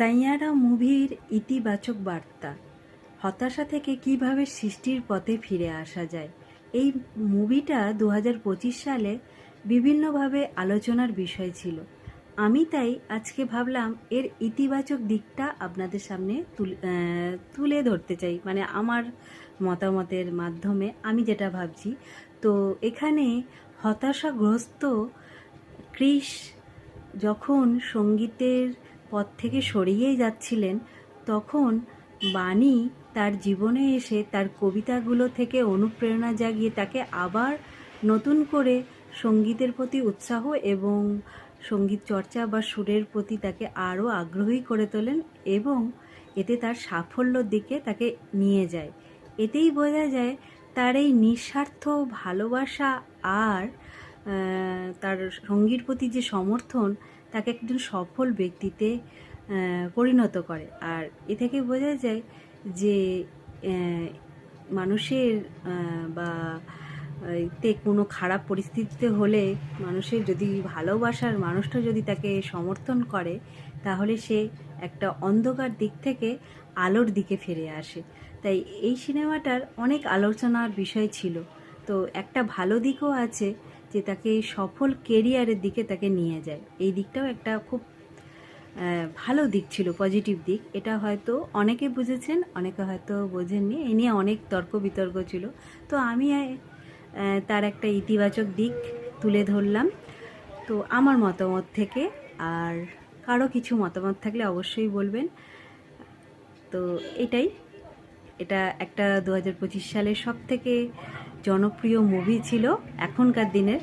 সাইয়ারা মুভির ইতিবাচক বার্তা, হতাশা থেকে কিভাবে সৃষ্টির পথে ফিরে আসা যায়। এই মুভিটা 2025 সালে বিভিন্নভাবে আলোচনার বিষয় ছিল। আমি তাই আজকে ভাবলাম এর ইতিবাচক দিকটা আপনাদের সামনে তুলে ধরতে চাই, মানে আমার মতামতের মাধ্যমে আমি যেটা ভাবছি। তো এখানে হতাশাগ্রস্ত ক্রিস যখন সঙ্গীতের পথ থেকে সরিয়েই যাচ্ছিলেন, তখন বাণী তার জীবনে এসে তার কবিতাগুলো থেকে অনুপ্রেরণা জাগিয়ে তাকে আবার নতুন করে সঙ্গীতের প্রতি উৎসাহ এবং সঙ্গীত চর্চা বা সুরের প্রতি তাকে আরও আগ্রহী করে তোলেন এবং এতে তার সাফল্যর দিকে তাকে নিয়ে যায়। এতেই বোঝা যায় তার এই নিঃস্বার্থ ভালোবাসা আর তার সঙ্গীর প্রতি যে সমর্থন তাকে একজন সফল ব্যক্তিতে পরিণত করে। আর এ থেকে বোঝা যায় যে মানুষের বা তে কোনো খারাপ পরিস্থিতিতে হলে মানুষের যদি ভালোবাসার মানুষটা যদি তাকে সমর্থন করে, তাহলে সে একটা অন্ধকার দিক থেকে আলোর দিকে ফিরে আসে। তাই এই সিনেমাটার অনেক আলোচনার বিষয় ছিল। তো একটা ভালো দিকও আছে যে তাকে সফল কেরিয়ারের দিকে তাকে নিয়ে যায়। এই দিকটাও একটা খুব ভালো দিক ছিল, পজিটিভ দিক। এটা হয়তো অনেকে বুঝেছেন, অনেকে হয়তো বোঝেননি। এই নিয়ে অনেক তর্ক বিতর্ক ছিল। তো আমি তার একটা ইতিবাচক দিক তুলে ধরলাম, তো আমার মতামত থেকে। আর কারো কিছু মতামত থাকলে অবশ্যই বলবেন। তো এটা একটা 2025 সালের সবথেকে জনপ্রিয় মুভি ছিল এখনকার দিনের।